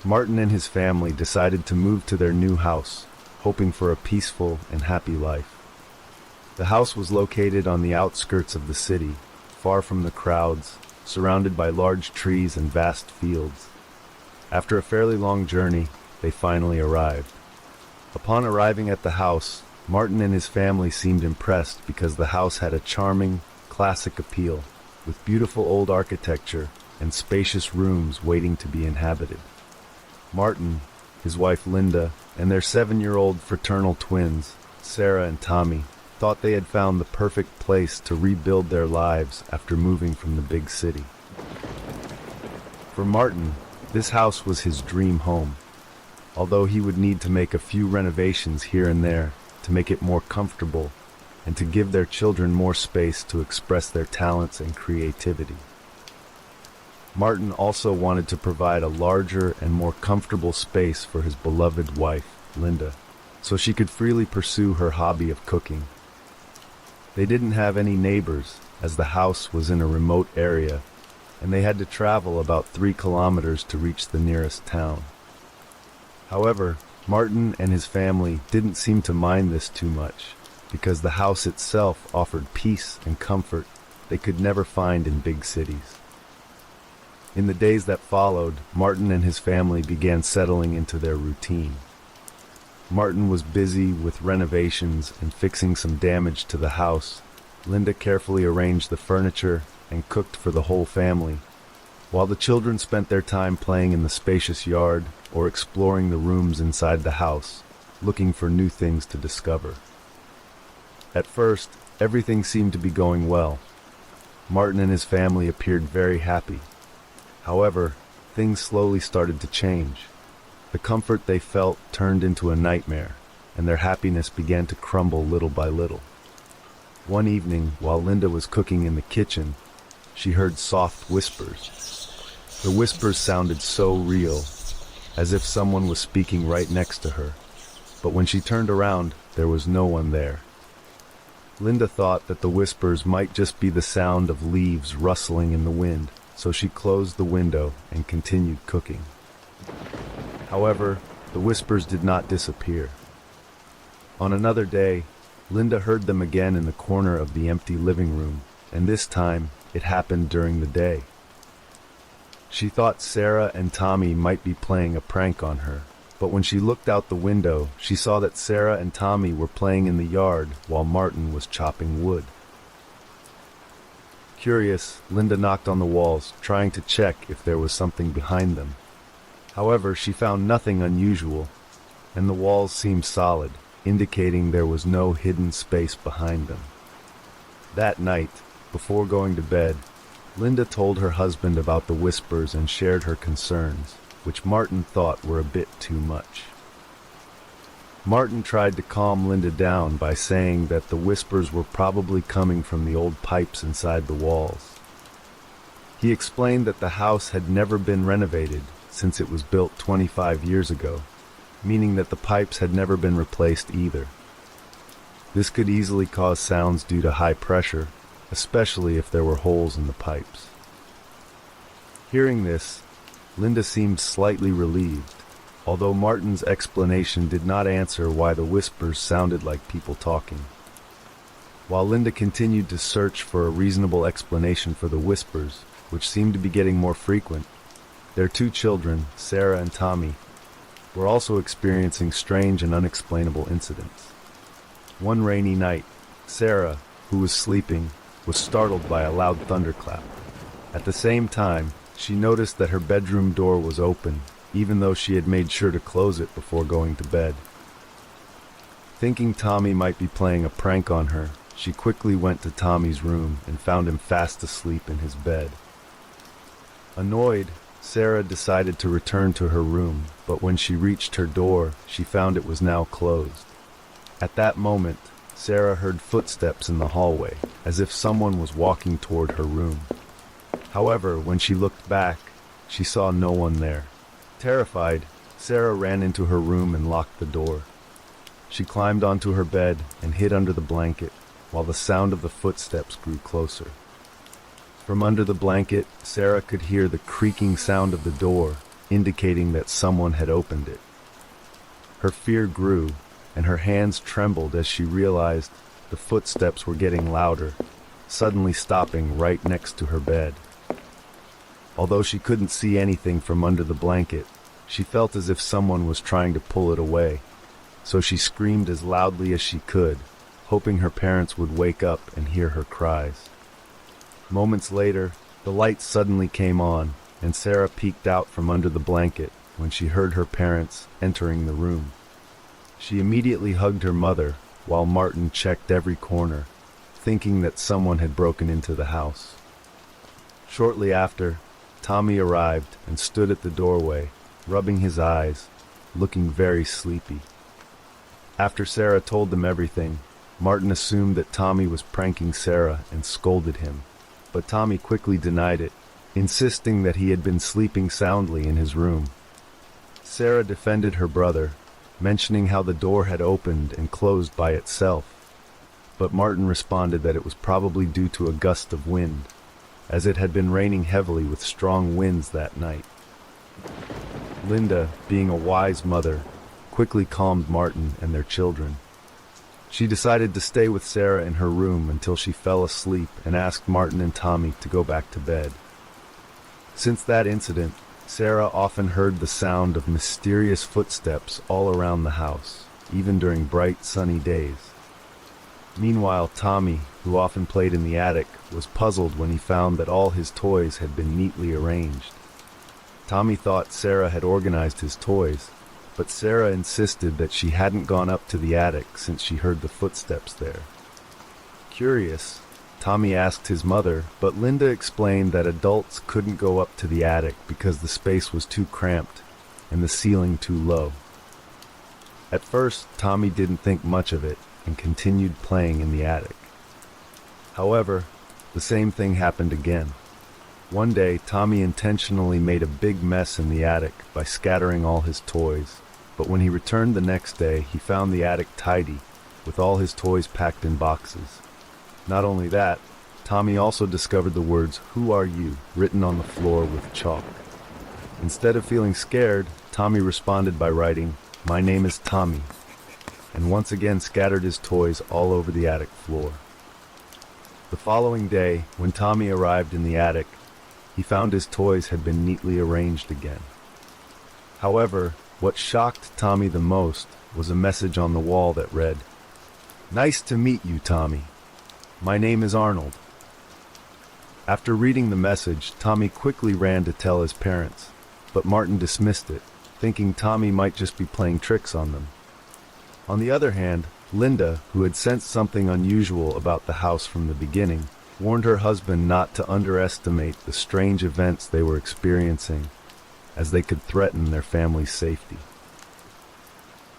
Martin and his family decided to move to their new house, hoping for a peaceful and happy life. The house was located on the outskirts of the city, far from the crowds, surrounded by large trees and vast fields. After a fairly long journey, they finally arrived. Upon arriving at the house, Martin and his family seemed impressed because the house had a charming, classic appeal, with beautiful old architecture and spacious rooms waiting to be inhabited. Martin, his wife Linda, and their 7-year-old fraternal twins, Sarah and Tommy, thought they had found the perfect place to rebuild their lives after moving from the big city. For Martin, this house was his dream home, although he would need to make a few renovations here and there to make it more comfortable and to give their children more space to express their talents and creativity. Martin also wanted to provide a larger and more comfortable space for his beloved wife, Linda, so she could freely pursue her hobby of cooking. They didn't have any neighbors, as the house was in a remote area, and they had to travel about 3 kilometers to reach the nearest town. However, Martin and his family didn't seem to mind this too much, because the house itself offered peace and comfort they could never find in big cities. In the days that followed, Martin and his family began settling into their routine. Martin was busy with renovations and fixing some damage to the house. Linda carefully arranged the furniture and cooked for the whole family, while the children spent their time playing in the spacious yard or exploring the rooms inside the house, looking for new things to discover. At first, everything seemed to be going well. Martin and his family appeared very happy. However, things slowly started to change. The comfort they felt turned into a nightmare, and their happiness began to crumble little by little. One evening, while Linda was cooking in the kitchen, she heard soft whispers. The whispers sounded so real, as if someone was speaking right next to her. But when she turned around, there was no one there. Linda thought that the whispers might just be the sound of leaves rustling in the wind, so she closed the window and continued cooking. However, the whispers did not disappear. On another day, Linda heard them again in the corner of the empty living room, and this time it happened during the day. She thought Sarah and Tommy might be playing a prank on her, but when she looked out the window, she saw that Sarah and Tommy were playing in the yard while Martin was chopping wood. Curious, Linda knocked on the walls, trying to check if there was something behind them. However, she found nothing unusual, and the walls seemed solid, indicating there was no hidden space behind them. That night, before going to bed, Linda told her husband about the whispers and shared her concerns, which Martin thought were a bit too much. Martin tried to calm Linda down by saying that the whispers were probably coming from the old pipes inside the walls. He explained that the house had never been renovated since it was built 25 years ago, meaning that the pipes had never been replaced either. This could easily cause sounds due to high pressure, especially if there were holes in the pipes. Hearing this, Linda seemed slightly relieved, although Martin's explanation did not answer why the whispers sounded like people talking. While Linda continued to search for a reasonable explanation for the whispers, which seemed to be getting more frequent, their 2 children, Sarah and Tommy, were also experiencing strange and unexplainable incidents. One rainy night, Sarah, who was sleeping, was startled by a loud thunderclap. At the same time, she noticed that her bedroom door was open, even though she had made sure to close it before going to bed. Thinking Tommy might be playing a prank on her, she quickly went to Tommy's room and found him fast asleep in his bed. Annoyed, Sarah decided to return to her room, but when she reached her door, she found it was now closed. At that moment, Sarah heard footsteps in the hallway, as if someone was walking toward her room. However, when she looked back, she saw no one there. Terrified, Sarah ran into her room and locked the door. She climbed onto her bed and hid under the blanket, while the sound of the footsteps grew closer. From under the blanket, Sarah could hear the creaking sound of the door indicating that someone had opened it. Her fear grew, and her hands trembled as she realized the footsteps were getting louder, suddenly stopping right next to her bed. Although she couldn't see anything from under the blanket, she felt as if someone was trying to pull it away, so she screamed as loudly as she could, hoping her parents would wake up and hear her cries. Moments later, the light suddenly came on, and Sarah peeked out from under the blanket when she heard her parents entering the room. She immediately hugged her mother, while Martin checked every corner, thinking that someone had broken into the house. Shortly after, Tommy arrived and stood at the doorway, rubbing his eyes, looking very sleepy. After Sarah told them everything, Martin assumed that Tommy was pranking Sarah and scolded him, but Tommy quickly denied it, insisting that he had been sleeping soundly in his room. Sarah defended her brother, mentioning how the door had opened and closed by itself, but Martin responded that it was probably due to a gust of wind, as it had been raining heavily with strong winds that night. Linda, being a wise mother, quickly calmed Martin and their children. She decided to stay with Sarah in her room until she fell asleep and asked Martin and Tommy to go back to bed. Since that incident, Sarah often heard the sound of mysterious footsteps all around the house, even during bright, sunny days. Meanwhile, Tommy, who often played in the attic, was puzzled when he found that all his toys had been neatly arranged. Tommy thought Sarah had organized his toys, but Sarah insisted that she hadn't gone up to the attic since she heard the footsteps there. Curious, Tommy asked his mother, but Linda explained that adults couldn't go up to the attic because the space was too cramped and the ceiling too low. At first, Tommy didn't think much of it and continued playing in the attic. However, the same thing happened again. One day, Tommy intentionally made a big mess in the attic by scattering all his toys, but when he returned the next day, he found the attic tidy, with all his toys packed in boxes. Not only that, Tommy also discovered the words, "Who are you?" written on the floor with chalk. Instead of feeling scared, Tommy responded by writing, "My name is Tommy," and once again scattered his toys all over the attic floor. The following day, when Tommy arrived in the attic, he found his toys had been neatly arranged again. However, what shocked Tommy the most was a message on the wall that read, "Nice to meet you, Tommy. My name is Arnold." After reading the message, Tommy quickly ran to tell his parents, but Martin dismissed it, thinking Tommy might just be playing tricks on them. On the other hand, Linda, who had sensed something unusual about the house from the beginning, warned her husband not to underestimate the strange events they were experiencing, as they could threaten their family's safety.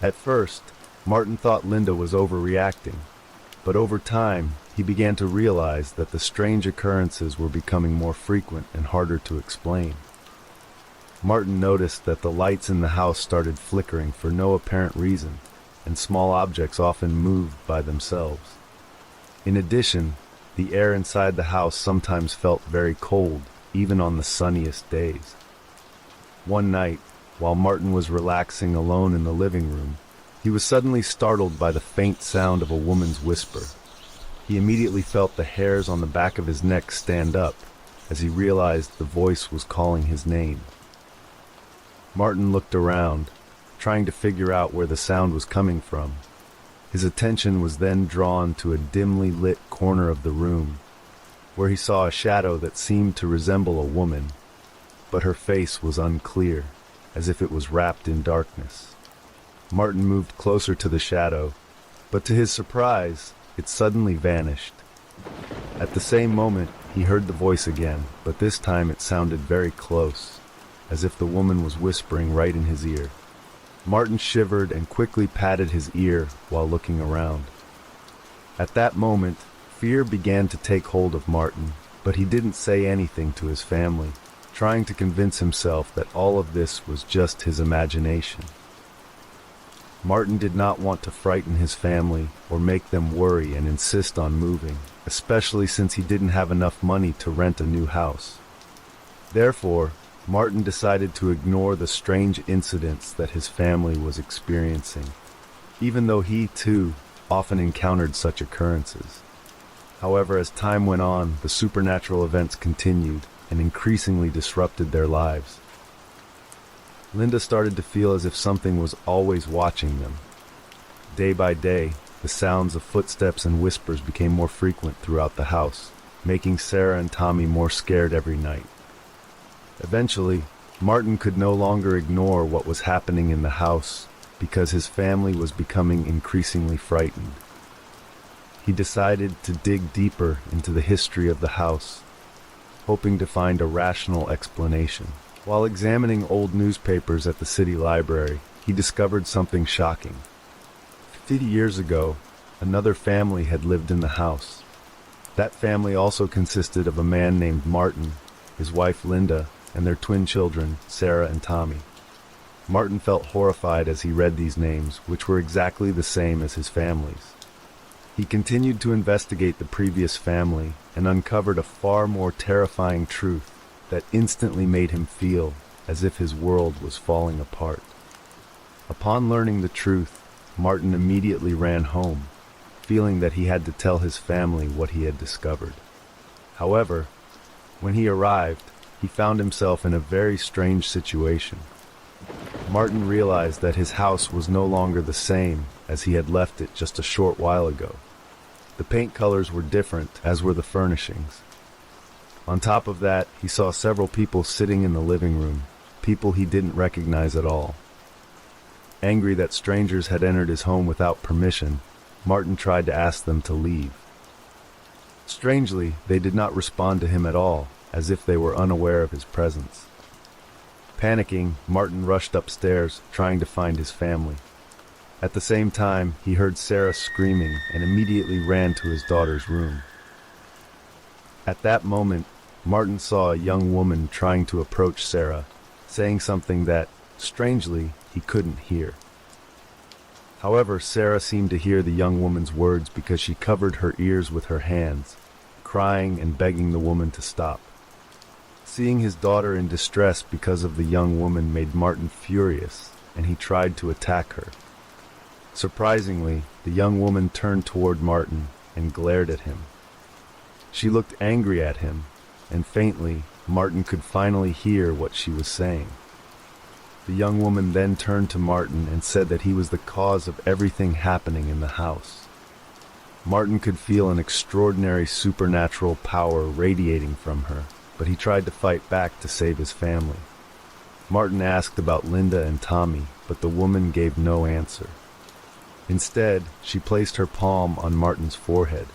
At first, Martin thought Linda was overreacting, but over time, he began to realize that the strange occurrences were becoming more frequent and harder to explain. Martin noticed that the lights in the house started flickering for no apparent reason, and small objects often moved by themselves. In addition, the air inside the house sometimes felt very cold, even on the sunniest days. One night, while Martin was relaxing alone in the living room, he was suddenly startled by the faint sound of a woman's whisper. He immediately felt the hairs on the back of his neck stand up, as he realized the voice was calling his name. Martin looked around, trying to figure out where the sound was coming from. His attention was then drawn to a dimly lit corner of the room, where he saw a shadow that seemed to resemble a woman, but her face was unclear, as if it was wrapped in darkness. Martin moved closer to the shadow, but to his surprise, it suddenly vanished. At the same moment, he heard the voice again, but this time it sounded very close, as if the woman was whispering right in his ear. Martin shivered and quickly patted his ear while looking around. At that moment, fear began to take hold of Martin, but he didn't say anything to his family, trying to convince himself that all of this was just his imagination. Martin did not want to frighten his family or make them worry and insist on moving, especially since he didn't have enough money to rent a new house. Therefore, Martin decided to ignore the strange incidents that his family was experiencing, even though he, too, often encountered such occurrences. However, as time went on, the supernatural events continued and increasingly disrupted their lives. Linda started to feel as if something was always watching them. Day by day, the sounds of footsteps and whispers became more frequent throughout the house, making Sarah and Tommy more scared every night. Eventually, Martin could no longer ignore what was happening in the house because his family was becoming increasingly frightened. He decided to dig deeper into the history of the house, hoping to find a rational explanation. While examining old newspapers at the city library, he discovered something shocking. 50 years ago, another family had lived in the house. That family also consisted of a man named Martin, his wife Linda, and their twin children, Sarah and Tommy. Martin felt horrified as he read these names, which were exactly the same as his family's. He continued to investigate the previous family and uncovered a far more terrifying truth that instantly made him feel as if his world was falling apart. Upon learning the truth, Martin immediately ran home, feeling that he had to tell his family what he had discovered. However, when he arrived, he found himself in a very strange situation. Martin realized that his house was no longer the same as he had left it just a short while ago. The paint colors were different, as were the furnishings. On top of that, he saw several people sitting in the living room, people he didn't recognize at all. Angry that strangers had entered his home without permission, Martin tried to ask them to leave. Strangely, they did not respond to him at all, as if they were unaware of his presence. Panicking, Martin rushed upstairs, trying to find his family. At the same time, he heard Sarah screaming and immediately ran to his daughter's room. At that moment, Martin saw a young woman trying to approach Sarah, saying something that, strangely, he couldn't hear. However, Sarah seemed to hear the young woman's words because she covered her ears with her hands, crying and begging the woman to stop. Seeing his daughter in distress because of the young woman made Martin furious, and he tried to attack her. Surprisingly, the young woman turned toward Martin and glared at him. She looked angry at him, and faintly, Martin could finally hear what she was saying. The young woman then turned to Martin and said that he was the cause of everything happening in the house. Martin could feel an extraordinary supernatural power radiating from her, but he tried to fight back to save his family. Martin asked about Linda and Tommy, but the woman gave no answer. Instead, she placed her palm on Martin's forehead.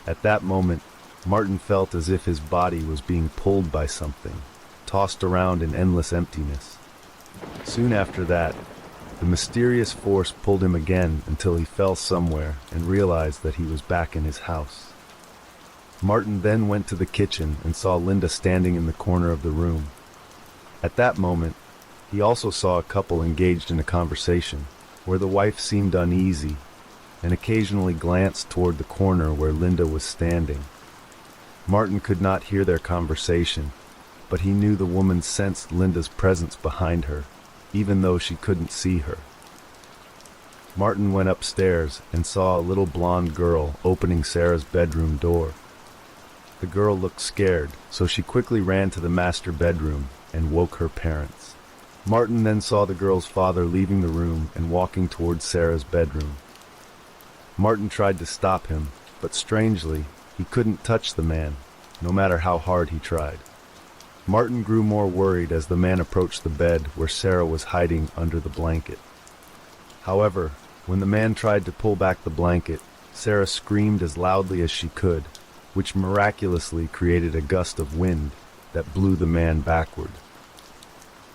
At that moment, Martin felt as if his body was being pulled by something, tossed around in endless emptiness. Soon after that, the mysterious force pulled him again until he fell somewhere and realized that he was back in his house. Martin then went to the kitchen and saw Linda standing in the corner of the room. At that moment, he also saw a couple engaged in a conversation, where the wife seemed uneasy and occasionally glanced toward the corner where Linda was standing. Martin could not hear their conversation, but he knew the woman sensed Linda's presence behind her, even though she couldn't see her. Martin went upstairs and saw a little blonde girl opening Sarah's bedroom door. The girl looked scared, so she quickly ran to the master bedroom and woke her parents. Martin then saw the girl's father leaving the room and walking towards Sarah's bedroom. Martin tried to stop him, but strangely, he couldn't touch the man, no matter how hard he tried. Martin grew more worried as the man approached the bed where Sarah was hiding under the blanket. However, when the man tried to pull back the blanket, Sarah screamed as loudly as she could, which miraculously created a gust of wind that blew the man backward.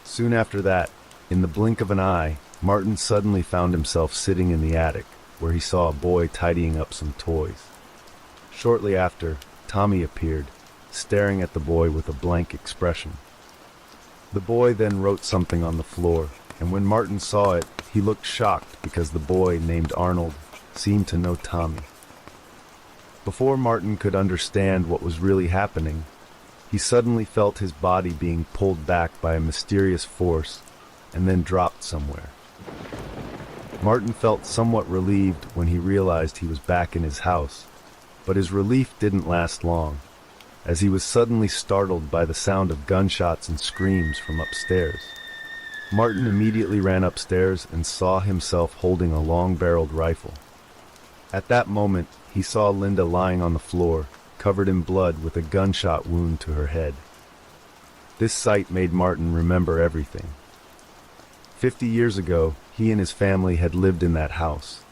Soon after that, in the blink of an eye, Martin suddenly found himself sitting in the attic, where he saw a boy tidying up some toys. Shortly after, Tommy appeared, staring at the boy with a blank expression. The boy then wrote something on the floor, and when Martin saw it, he looked shocked because the boy, named Arnold, seemed to know Tommy. Before Martin could understand what was really happening, He suddenly felt his body being pulled back by a mysterious force and then dropped somewhere. Martin felt somewhat relieved when he realized he was back in his house, but his relief didn't last long, as he was suddenly startled by the sound of gunshots and screams from upstairs. Martin immediately ran upstairs and saw himself holding a long-barreled rifle. At that moment, he saw Linda lying on the floor, covered in blood with a gunshot wound to her head. This sight made Martin remember everything. 50 years ago, he and his family had lived in that house.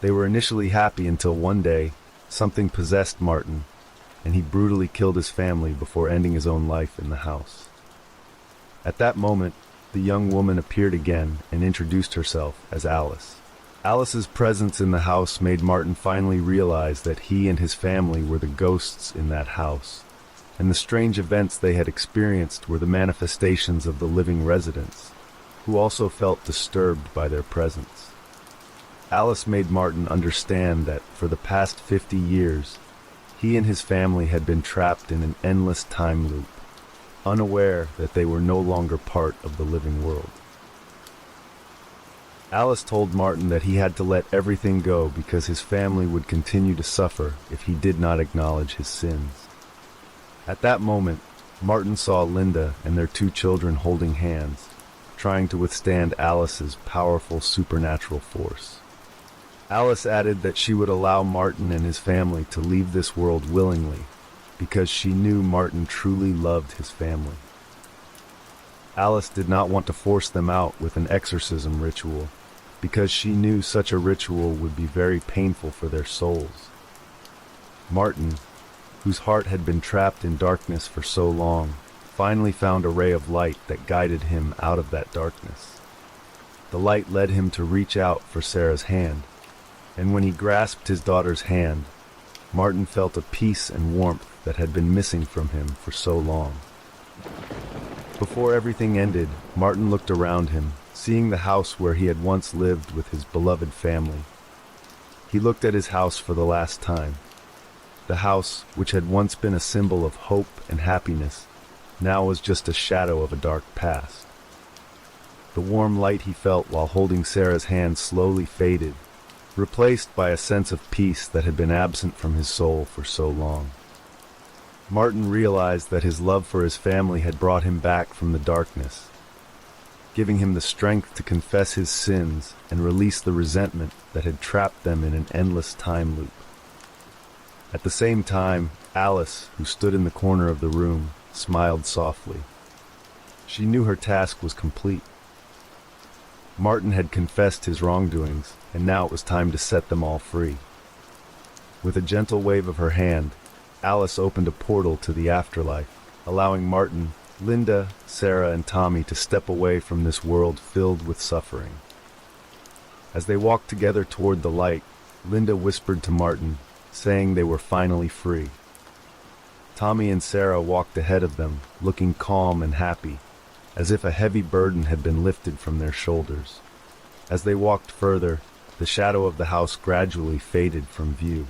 They were initially happy until one day, something possessed Martin, and he brutally killed his family before ending his own life in the house. At that moment, the young woman appeared again and introduced herself as Alice. Alice's presence in the house made Martin finally realize that he and his family were the ghosts in that house, and the strange events they had experienced were the manifestations of the living residents, who also felt disturbed by their presence. Alice made Martin understand that for the past 50 years, he and his family had been trapped in an endless time loop, unaware that they were no longer part of the living world. Alice told Martin that he had to let everything go because his family would continue to suffer if he did not acknowledge his sins. At that moment, Martin saw Linda and their 2 children holding hands, trying to withstand Alice's powerful supernatural force. Alice added that she would allow Martin and his family to leave this world willingly, because she knew Martin truly loved his family. Alice did not want to force them out with an exorcism ritual, because she knew such a ritual would be very painful for their souls. Martin, whose heart had been trapped in darkness for so long, finally found a ray of light that guided him out of that darkness. The light led him to reach out for Sarah's hand, and when he grasped his daughter's hand, Martin felt a peace and warmth that had been missing from him for so long. Before everything ended, Martin looked around him, seeing the house where he had once lived with his beloved family. He looked at his house for the last time. The house, which had once been a symbol of hope and happiness, now was just a shadow of a dark past. The warm light he felt while holding Sarah's hand slowly faded, replaced by a sense of peace that had been absent from his soul for so long. Martin realized that his love for his family had brought him back from the darkness, giving him the strength to confess his sins and release the resentment that had trapped them in an endless time loop. At the same time, Alice, who stood in the corner of the room, smiled softly. She knew her task was complete. Martin had confessed his wrongdoings, and now it was time to set them all free. With a gentle wave of her hand, Alice opened a portal to the afterlife, allowing Martin, Linda, Sarah, and Tommy to step away from this world filled with suffering. As they walked together toward the light, Linda whispered to Martin, saying they were finally free. Tommy and Sarah walked ahead of them, looking calm and happy, as if a heavy burden had been lifted from their shoulders. As they walked further, the shadow of the house gradually faded from view.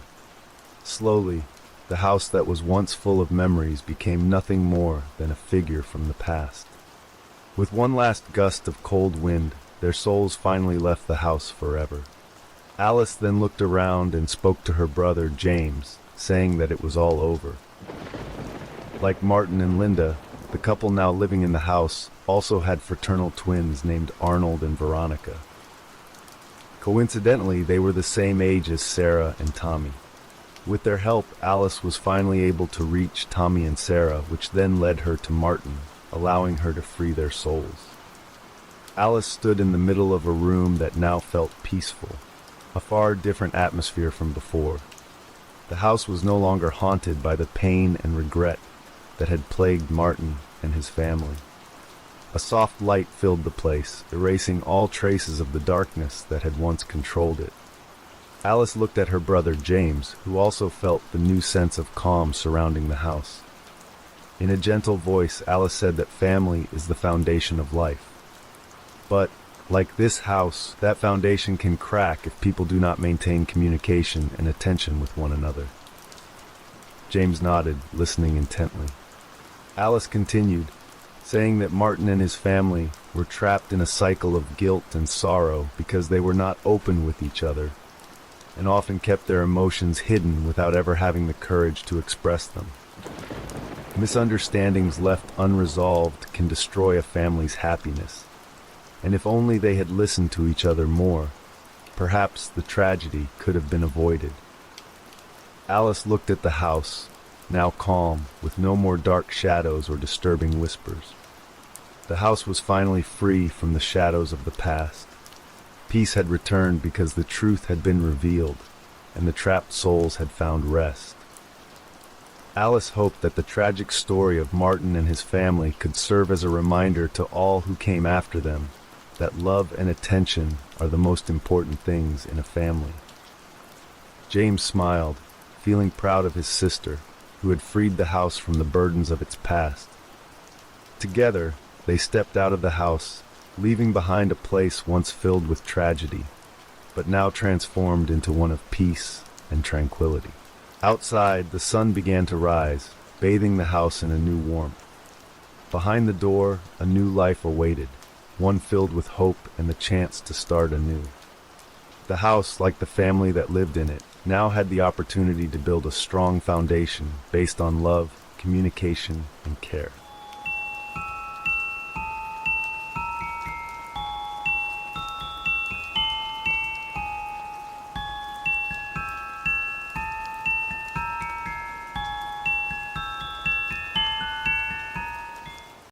Slowly, the house that was once full of memories became nothing more than a figure from the past. With one last gust of cold wind, their souls finally left the house forever. Alice then looked around and spoke to her brother, James, saying that it was all over. Like Martin and Linda, the couple now living in the house also had fraternal twins named Arnold and Veronica. Coincidentally, they were the same age as Sarah and Tommy. With their help, Alice was finally able to reach Tommy and Sarah, which then led her to Martin, allowing her to free their souls. Alice stood in the middle of a room that now felt peaceful, a far different atmosphere from before. The house was no longer haunted by the pain and regret that had plagued Martin and his family. A soft light filled the place, erasing all traces of the darkness that had once controlled it. Alice looked at her brother James, who also felt the new sense of calm surrounding the house. In a gentle voice, Alice said that family is the foundation of life. But, like this house, that foundation can crack if people do not maintain communication and attention with one another. James nodded, listening intently. Alice continued, saying that Martin and his family were trapped in a cycle of guilt and sorrow because they were not open with each other and often kept their emotions hidden without ever having the courage to express them. Misunderstandings left unresolved can destroy a family's happiness, and if only they had listened to each other more, perhaps the tragedy could have been avoided. Alice looked at the house, now calm, with no more dark shadows or disturbing whispers. The house was finally free from the shadows of the past. Peace had returned because the truth had been revealed, and the trapped souls had found rest. Alice hoped that the tragic story of Martin and his family could serve as a reminder to all who came after them that love and attention are the most important things in a family. James smiled, feeling proud of his sister, who had freed the house from the burdens of its past. Together, they stepped out of the house, leaving behind a place once filled with tragedy, but now transformed into one of peace and tranquility. Outside, the sun began to rise, bathing the house in a new warmth. Behind the door, a new life awaited, one filled with hope and the chance to start anew. The house, like the family that lived in it, now had the opportunity to build a strong foundation based on love, communication, and care.